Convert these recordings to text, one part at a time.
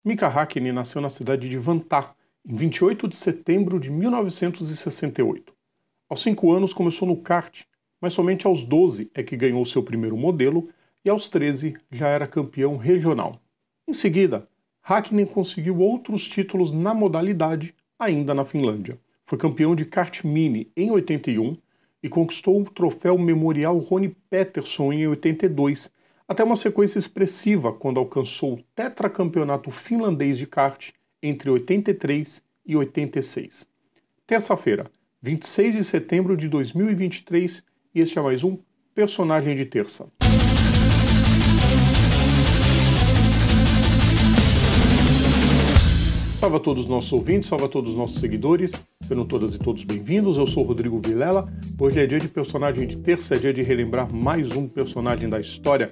Mika Häkkinen nasceu na cidade de Vantaa, em 28 de setembro de 1968. Aos 5 anos começou no kart, mas somente aos 12 é que ganhou seu primeiro modelo e aos 13 já era campeão regional. Em seguida, Häkkinen conseguiu outros títulos na modalidade, ainda na Finlândia. Foi campeão de kart mini em 81 e conquistou o troféu Memorial Rony Peterson em 82, até uma sequência expressiva quando alcançou o tetracampeonato finlandês de kart entre 83 e 86. Terça-feira, 26 de setembro de 2023, e este é mais um Personagem de Terça. Salve a todos os nossos ouvintes, salve a todos os nossos seguidores, sejam todas e todos bem-vindos, eu sou Rodrigo Vilela. Hoje é dia de Personagem de Terça, é dia de relembrar mais um personagem da história.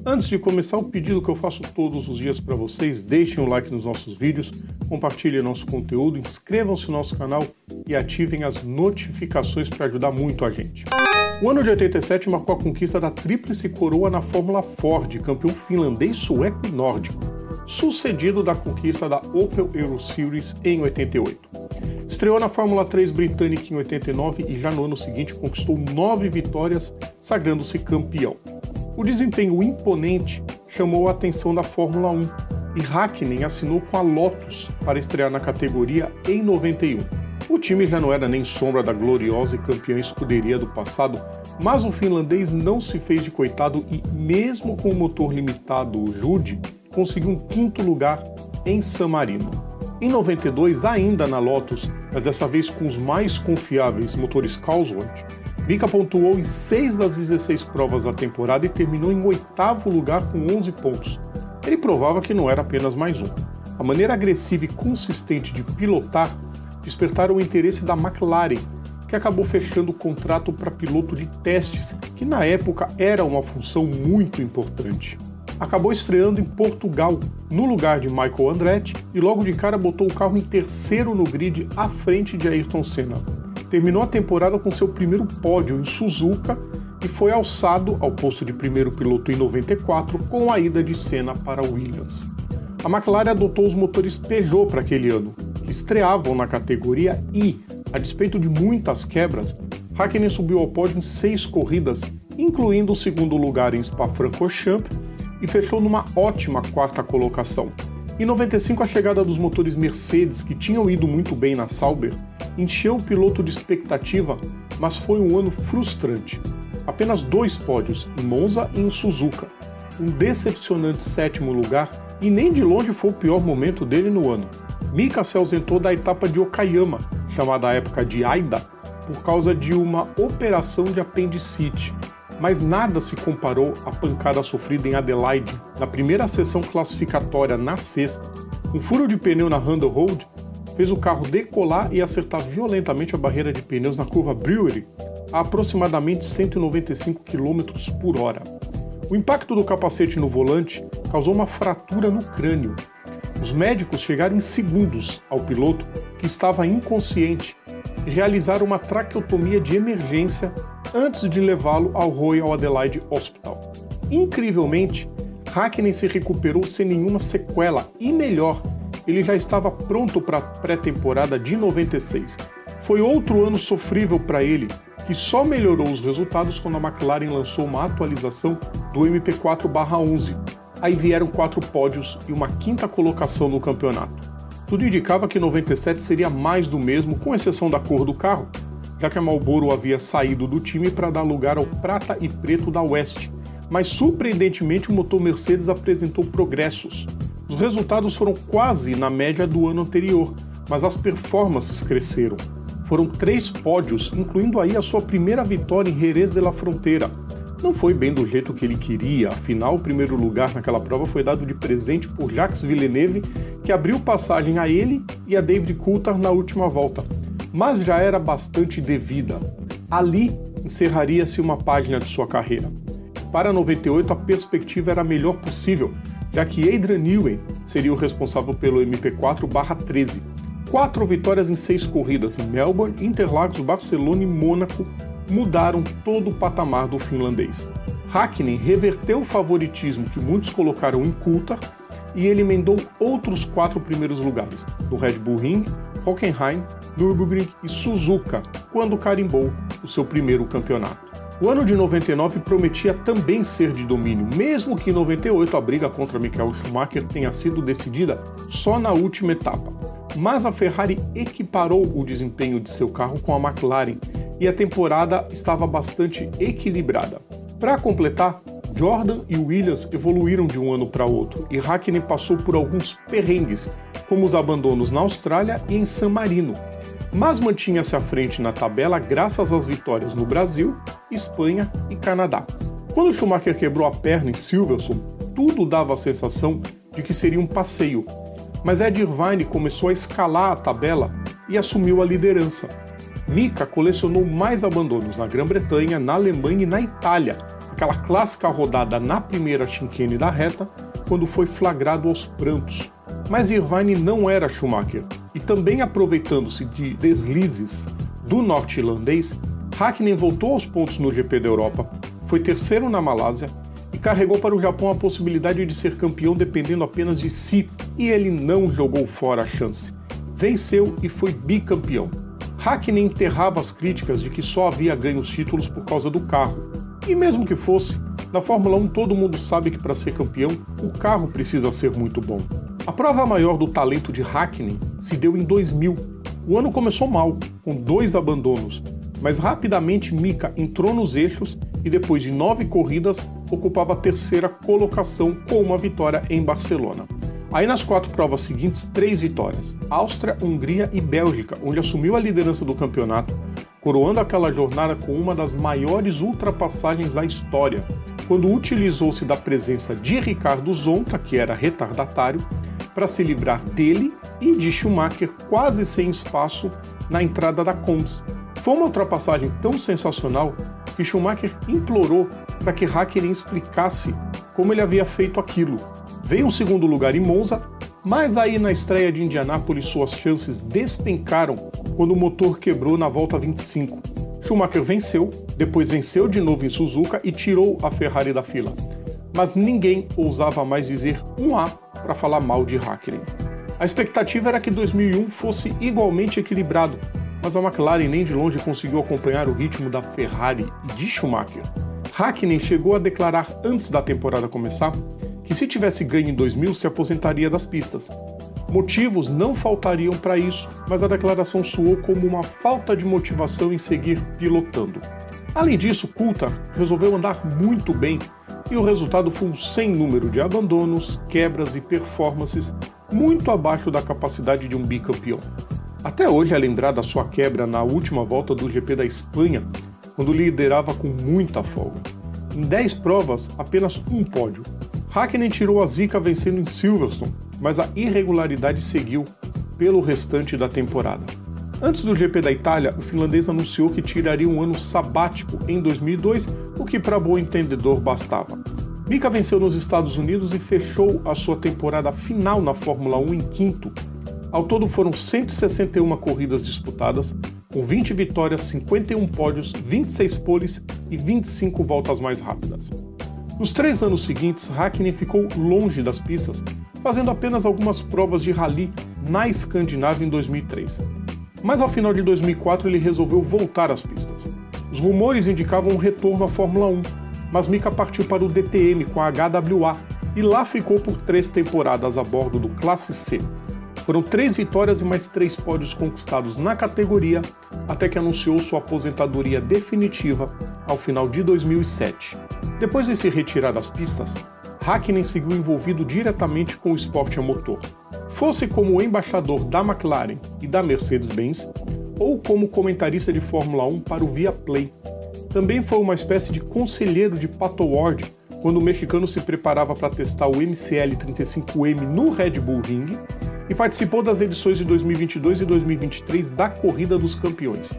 Antes de começar, o pedido que eu faço todos os dias para vocês: deixem um like nos nossos vídeos, compartilhem nosso conteúdo, inscrevam-se no nosso canal e ativem as notificações para ajudar muito a gente. O ano de 87 marcou a conquista da tríplice coroa na Fórmula Ford, campeão finlandês, sueco e nórdico, sucedido da conquista da Opel Euro Series em 88. Estreou na Fórmula 3 britânica em 89 e já no ano seguinte conquistou 9 vitórias, sagrando-se campeão. O desempenho imponente chamou a atenção da Fórmula 1 e Häkkinen assinou com a Lotus para estrear na categoria em 91. O time já não era nem sombra da gloriosa e campeã escuderia do passado, mas o finlandês não se fez de coitado e, mesmo com o motor limitado, o Jude, conseguiu um 5º lugar em San Marino. Em 92, ainda na Lotus, mas dessa vez com os mais confiáveis motores Cosworth, Mika pontuou em 6 das 16 provas da temporada e terminou em 8º lugar com 11 pontos. Ele provava que não era apenas mais um. A maneira agressiva e consistente de pilotar despertaram o interesse da McLaren, que acabou fechando o contrato para piloto de testes, que na época era uma função muito importante. Acabou estreando em Portugal, no lugar de Michael Andretti, e logo de cara botou o carro em 3º no grid à frente de Ayrton Senna. Terminou a temporada com seu primeiro pódio em Suzuka e foi alçado ao posto de primeiro piloto em 94 com a ida de Senna para Williams. A McLaren adotou os motores Peugeot para aquele ano, que estreavam na categoria e, a despeito de muitas quebras, Häkkinen subiu ao pódio em 6 corridas, incluindo o 2º lugar em Spa-Francorchamps, e fechou numa ótima 4ª colocação. Em 95, a chegada dos motores Mercedes, que tinham ido muito bem na Sauber, encheu o piloto de expectativa, mas foi um ano frustrante. Apenas 2 pódios, em Monza e em Suzuka, um decepcionante 7º lugar, e nem de longe foi o pior momento dele no ano. Mika se ausentou da etapa de Okayama, chamada à época de Aida, por causa de uma operação de apendicite. Mas nada se comparou à pancada sofrida em Adelaide, na primeira sessão classificatória na sexta. Um furo de pneu na Handle Road fez o carro decolar e acertar violentamente a barreira de pneus na curva Brewery a aproximadamente 195 km por hora. O impacto do capacete no volante causou uma fratura no crânio. Os médicos chegaram em segundos ao piloto, que estava inconsciente, e realizaram uma traqueotomia de emergência antes de levá-lo ao Royal Adelaide Hospital. Incrivelmente, Häkkinen se recuperou sem nenhuma sequela e, melhor, ele já estava pronto para a pré-temporada de 96. Foi outro ano sofrível para ele, que só melhorou os resultados quando a McLaren lançou uma atualização do MP4/11. Aí vieram 4 pódios e uma 5ª colocação no campeonato. Tudo indicava que 97 seria mais do mesmo, com exceção da cor do carro, já que a Marlboro havia saído do time para dar lugar ao prata e preto da West. Mas surpreendentemente o motor Mercedes apresentou progressos. Os resultados foram quase na média do ano anterior, mas as performances cresceram. Foram 3 pódios, incluindo aí a sua primeira vitória em Jerez de la Frontera. Não foi bem do jeito que ele queria, afinal o primeiro lugar naquela prova foi dado de presente por Jacques Villeneuve, que abriu passagem a ele e a David Coulthard na última volta, mas já era bastante devida. Ali encerraria-se uma página de sua carreira. Para 98 a perspectiva era a melhor possível, já que Adrian Newey seria o responsável pelo MP4/13. 4 vitórias em 6 corridas em Melbourne, Interlagos, Barcelona e Mônaco mudaram todo o patamar do finlandês. Häkkinen reverteu o favoritismo que muitos colocaram em Coulthard e ele emendou outros 4 primeiros lugares, no Red Bull Ring, Hockenheim, Nürburgring e Suzuka, quando carimbou o seu primeiro campeonato. O ano de 99 prometia também ser de domínio, mesmo que em 98 a briga contra Michael Schumacher tenha sido decidida só na última etapa. Mas a Ferrari equiparou o desempenho de seu carro com a McLaren e a temporada estava bastante equilibrada. Para completar, Jordan e Williams evoluíram de um ano para outro e Häkkinen passou por alguns perrengues, como os abandonos na Austrália e em San Marino, mas mantinha-se à frente na tabela graças às vitórias no Brasil, Espanha e Canadá. Quando Schumacher quebrou a perna em Silverstone, tudo dava a sensação de que seria um passeio, mas Ed Irvine começou a escalar a tabela e assumiu a liderança. Mika colecionou mais abandonos na Grã-Bretanha, na Alemanha e na Itália, aquela clássica rodada na primeira chicane da reta, quando foi flagrado aos prantos. Mas Irvine não era Schumacher, e também aproveitando-se de deslizes do norte-irlandês, Häkkinen voltou aos pontos no GP da Europa, foi terceiro na Malásia e carregou para o Japão a possibilidade de ser campeão dependendo apenas de si, e ele não jogou fora a chance. Venceu e foi bicampeão. Häkkinen enterrava as críticas de que só havia ganho os títulos por causa do carro. E mesmo que fosse, na Fórmula 1 todo mundo sabe que para ser campeão, o carro precisa ser muito bom. A prova maior do talento de Häkkinen se deu em 2000. O ano começou mal, com 2 abandonos, mas rapidamente Mika entrou nos eixos e depois de 9 corridas ocupava a terceira colocação com uma vitória em Barcelona. Aí nas 4 provas seguintes, 3 vitórias: Áustria, Hungria e Bélgica, onde assumiu a liderança do campeonato, coroando aquela jornada com uma das maiores ultrapassagens da história, quando utilizou-se da presença de Ricardo Zonta, que era retardatário, para se livrar dele e de Schumacher quase sem espaço na entrada da Combs. Foi uma ultrapassagem tão sensacional que Schumacher implorou para que Häkkinen explicasse como ele havia feito aquilo. Veio um segundo lugar em Monza, mas aí na estreia de Indianápolis suas chances despencaram quando o motor quebrou na volta 25. Schumacher venceu, depois venceu de novo em Suzuka e tirou a Ferrari da fila. Mas ninguém ousava mais dizer um A para falar mal de Häkkinen. A expectativa era que 2001 fosse igualmente equilibrado, mas a McLaren nem de longe conseguiu acompanhar o ritmo da Ferrari e de Schumacher. Häkkinen chegou a declarar antes da temporada começar que se tivesse ganho em 2000 se aposentaria das pistas. Motivos não faltariam para isso, mas a declaração soou como uma falta de motivação em seguir pilotando. Além disso, Coulthard resolveu andar muito bem e o resultado foi um sem número de abandonos, quebras e performances muito abaixo da capacidade de um bicampeão. Até hoje é lembrada a sua quebra na última volta do GP da Espanha, quando liderava com muita folga. Em 10 provas, apenas um pódio. Häkkinen tirou a zica vencendo em Silverstone, mas a irregularidade seguiu pelo restante da temporada. Antes do GP da Itália, o finlandês anunciou que tiraria um ano sabático em 2002, o que para bom entendedor bastava. Mika venceu nos Estados Unidos e fechou a sua temporada final na Fórmula 1 em quinto. Ao todo foram 161 corridas disputadas, com 20 vitórias, 51 pódios, 26 poles e 25 voltas mais rápidas. Nos 3 anos seguintes, Häkkinen ficou longe das pistas, fazendo apenas algumas provas de rally na Escandinávia em 2003. Mas ao final de 2004 ele resolveu voltar às pistas. Os rumores indicavam um retorno à Fórmula 1, mas Mika partiu para o DTM com a HWA e lá ficou por 3 temporadas a bordo do Classe C. Foram 3 vitórias e mais 3 pódios conquistados na categoria, até que anunciou sua aposentadoria definitiva ao final de 2007. Depois de se retirar das pistas, Häkkinen seguiu envolvido diretamente com o esporte a motor, fosse como embaixador da McLaren e da Mercedes-Benz, ou como comentarista de Fórmula 1 para o Viaplay. Também foi uma espécie de conselheiro de Pato Ward quando o mexicano se preparava para testar o MCL 35M no Red Bull Ring, e participou das edições de 2022 e 2023 da Corrida dos Campeões.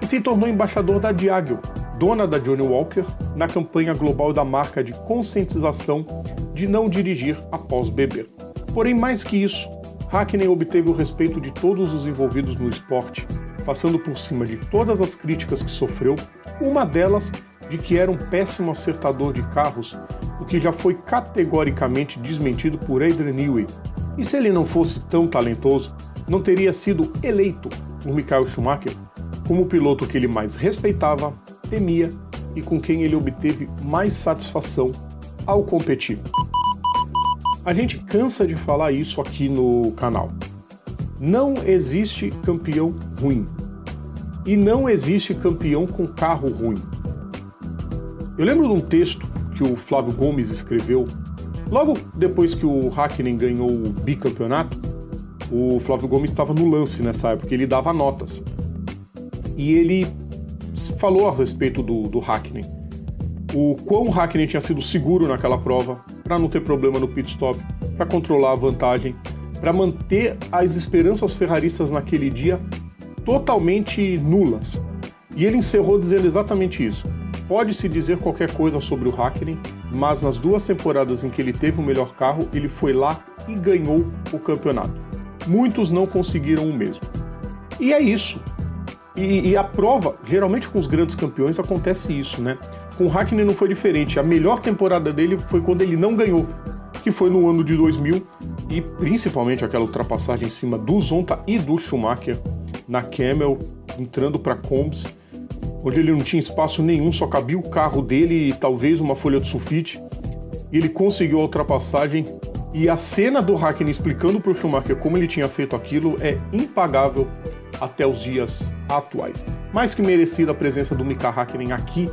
E se tornou embaixador da Diageo, dona da Johnny Walker, na campanha global da marca de conscientização de não dirigir após beber. Porém, mais que isso, Häkkinen obteve o respeito de todos os envolvidos no esporte, passando por cima de todas as críticas que sofreu, uma delas de que era um péssimo acertador de carros o que já foi categoricamente desmentido por Adrian Newey. E se ele não fosse tão talentoso, não teria sido eleito por Michael Schumacher como o piloto que ele mais respeitava, temia e com quem ele obteve mais satisfação ao competir. A gente cansa de falar isso aqui no canal. Não existe campeão ruim. E não existe campeão com carro ruim. Eu lembro de um texto que o Flávio Gomes escreveu logo depois que o Hakkinen ganhou o bicampeonato. O Flávio Gomes estava no lance nessa época, ele dava notas. E ele falou a respeito do Hakkinen. O quão o Hakkinen tinha sido seguro naquela prova, para não ter problema no pit stop, para controlar a vantagem, para manter as esperanças ferraristas naquele dia totalmente nulas. E ele encerrou dizendo exatamente isso. Pode-se dizer qualquer coisa sobre o Hakkinen, mas nas 2 temporadas em que ele teve o melhor carro, ele foi lá e ganhou o campeonato. Muitos não conseguiram o mesmo. E é isso. E a prova, geralmente com os grandes campeões acontece isso, né? Com o Hakkinen não foi diferente. A melhor temporada dele foi quando ele não ganhou, que foi no ano de 2000, e principalmente aquela ultrapassagem em cima do Zonta e do Schumacher na Camel, entrando para Combs, onde ele não tinha espaço nenhum, só cabia o carro dele e talvez uma folha de sulfite. E ele conseguiu a ultrapassagem, e a cena do Hakkinen explicando para o Schumacher como ele tinha feito aquilo é impagável até os dias atuais. Mais que merecida a presença do Mika Hakkinen aqui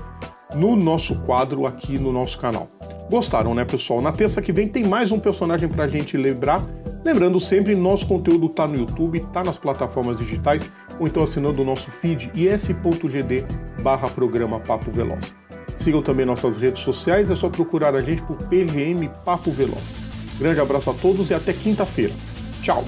no nosso quadro, aqui no nosso canal. Gostaram, né, pessoal? Na terça que vem tem mais um personagem pra gente lembrar. Lembrando sempre, nosso conteúdo tá no YouTube, tá nas plataformas digitais, ou então assinando o nosso feed is.gd/programa Papo Veloz. Sigam também nossas redes sociais, é só procurar a gente por PGM Papo Veloz. Grande abraço a todos e até quinta-feira. Tchau!